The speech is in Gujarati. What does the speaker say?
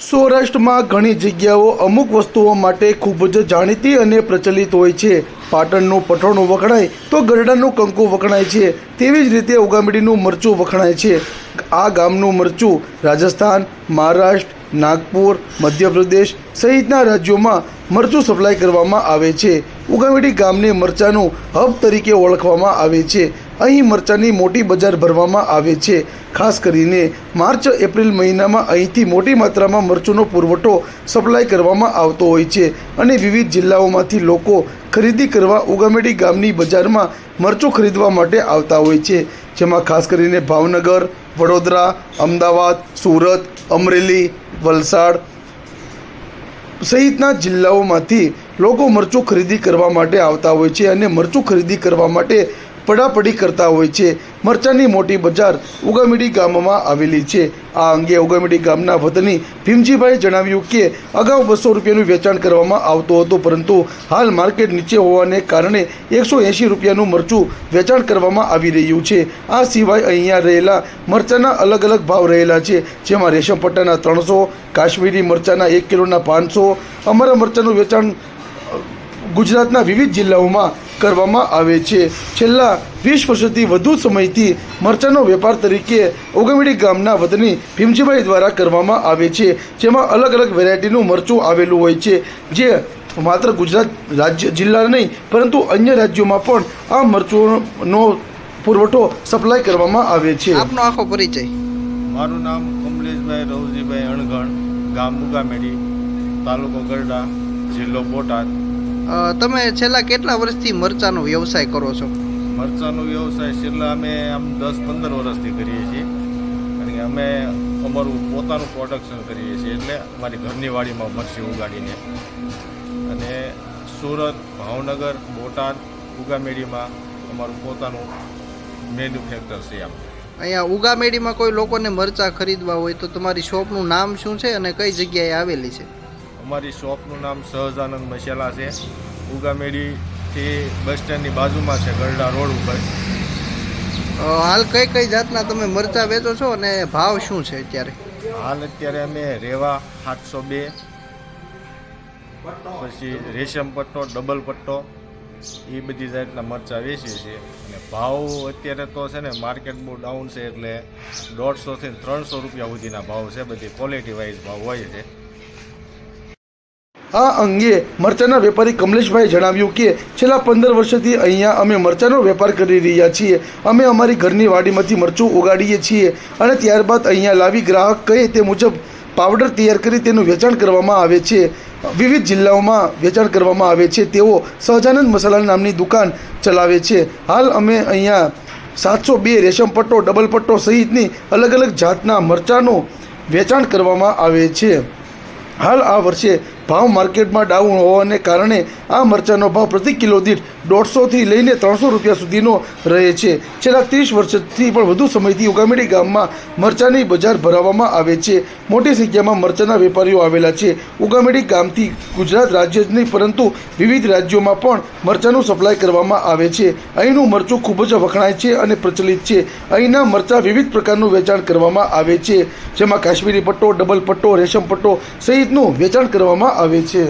સૌરાષ્ટ્રમાં ઘણી જગ્યાઓ અમુક વસ્તુઓ માટે ખૂબ જ જાણીતી અને પ્રચલિત હોય છે. પાટણનું પઠોણું વખણાય તો ગરડાનું કંકુ વખણાય છે. તેવી જ રીતે ઉગામેડીનું મરચું વખણાય છે. આ ગામનું મરચું રાજસ્થાન, મહારાષ્ટ્ર, નાગપુર, મધ્યપ્રદેશ સહિતના રાજ્યોમાં મરચું સપ્લાય કરવામાં આવે છે. ઉગામેડી ગામને મરચાંનું હબ તરીકે ઓળખવામાં આવે છે. અહીં મરચાંની મોટી બજાર ભરવામાં આવે છે. ખાસ કરીને માર્ચ એપ્રિલ મહિનામાં અહીંથી મોટી માત્રામાં મરચુંનો પુરવઠો સપ્લાય કરવામાં આવતો હોય છે અને વિવિધ જિલ્લાઓમાંથી લોકો ખરીદી કરવા ઉગામેડી ગામની બજારમાં મરચું ખરીદવા માટે આવતા હોય છે. જેમાં ખાસ કરીને ભાવનગર, વડોદરા, અમદાવાદ, સુરત, અમરેલી, વલસાડ સહિતના જિલ્લાઓમાંથી લોકો મરચું ખરીદી કરવા માટે આવતા હોય છે અને મરચું ખરીદી કરવા માટે પડાપડી કરતા હોય છે. મરચાંની મોટી બજાર ઉગામેડી ગામમાં આવેલી છે. આ અંગે ઉગામેડી ગામના વતની ભીમજીભાઈ જણાવ્યું કે અગાઉ 200 રૂપિયાનું વેચાણ કરવામાં આવતું હતું, પરંતુ હાલ માર્કેટ નીચે હોવાને કારણે 180 રૂપિયાનું મરચું વેચાણ કરવામાં આવી રહ્યું છે. આ સિવાય અહીંયા રહેલા મરચાંના અલગ અલગ ભાવ રહેલા છે, જેમાં રેશમ પટ્ટાના 300, કાશ્મીરી મરચાંના 1 કિલોના 500. અમારા મરચાંનું વેચાણ ગુજરાતના વિવિધ જિલ્લાઓમાં કરવામાં આવે છે. છેલ્લા 20 વર્ષથી વધુ સમયથી મરચાંનો વેપાર તરીકે ઉગામેડી ગામના વતની ભીમજીભાઈ દ્વારા કરવામાં આવે છે, જેમાં અલગ અલગ વેરાયટીનું મરચું આવેલું હોય છે, જે માત્ર ગુજરાત રાજ્ય જિલ્લા નહીં પરંતુ અન્ય રાજ્યોમાં પણ આ મરચુંનો પુરવઠો સપ્લાય કરવામાં આવે છે. આપનો આખો પરિચય? મારું નામ કમલેશભાઈ રવજીભાઈ અણઘણ, ગામ ઉગામેડી, તાલુકો ગરડા, જિલ્લો બોટાદ. તમે છેલ્લા કેટલા વર્ષથી મરચાંનો વ્યવસાય કરો છો? મરચાંનો વ્યવસાય છેલ્લા અમે આમ 10-15 વર્ષથી કરીએ છીએ, કારણ કે અમે અમારું પોતાનું પ્રોડક્શન કરીએ છીએ, એટલે અમારી ઘરની વાડીમાં મરચી ઉગાડીને. અને સુરત, ભાવનગર, બોટાદ, ઉગામેડીમાં અમારું પોતાનું મેન્યુફેક્ચર છે. આમ અહીંયા ઉગામેડીમાં કોઈ લોકોને મરચાં ખરીદવા હોય તો તમારી શોપનું નામ શું છે અને કઈ જગ્યાએ આવેલી છે? અમારી શોપનું નામ સહજાનંદ મસાલા છે. ઉગામેડીથી બસ સ્ટેન્ડની બાજુમાં છે, ગરડા રોડ ઉપર. હાલ કઈ કઈ જાતના તમે મરચાં વેચો છો અને ભાવ શું છે અત્યારે? હાલ અત્યારે અમે રેવા 702, પછી રેશમ પટ્ટો, ડબલ પટ્ટો, એ બધી જાતના મરચાં વેચીએ છીએ. અને ભાવ અત્યારે તો છે ને માર્કેટ બહુ ડાઉન છે, એટલે 150 થી 300 રૂપિયા સુધીના ભાવ છે. બધી ક્વોલિટી વાઇઝ ભાવ હોય છે. આ અંગે મરચાંના વેપારી કમલેશભાઈ જણાવ્યું કે છેલ્લા 15 વર્ષથી અહીંયા અમે મરચાંનો વેપાર કરી રહ્યા છીએ. અમે અમારી ઘરની વાડીમાંથી મરચું ઉગાડીએ છીએ અને ત્યારબાદ અહીંયા લાવી ગ્રાહક કહે તે મુજબ પાવડર તૈયાર કરી તેનું વેચાણ કરવામાં આવે છે. વિવિધ જિલ્લાઓમાં વેચાણ કરવામાં આવે છે. તેઓ સહજાનંદ મસાલા નામની દુકાન ચલાવે છે. હાલ અમે અહીંયા 702 રેશમ પટ્ટો, ડબલ પટ્ટો સહિતની અલગ અલગ જાતના મરચાંનું વેચાણ કરવામાં આવે છે. હાલ આ વર્ષે ભાવ માર્કેટમાં ડાઉન હોવાને કારણે આ મરચાંનો ભાવ પ્રતિ કિલો દીઠ 150 થી લઈને 300 રૂપિયા સુધીનો રહે છે. છેલ્લા 30 વર્ષથી પણ વધુ સમયથી ઉગામેડી ગામમાં મરચાંની બજાર ભરાવવામાં આવે છે. મોટી સંખ્યામાં મરચાંના વેપારીઓ આવેલા છે. ઉગામેડી ગામથી ગુજરાત રાજ્ય જ નહીં પરંતુ વિવિધ રાજ્યોમાં પણ મરચાંનું સપ્લાય કરવામાં આવે છે. અહીંનું મરચું ખૂબ જ વખણાય છે અને પ્રચલિત છે. અહીંના મરચાં વિવિધ પ્રકારનું વેચાણ કરવામાં આવે છે, જેમાં કાશ્મીરી પટ્ટો, ડબલ પટ્ટો, રેશમ પટ્ટો સહિતનું વેચાણ કરવામાં આવે છે.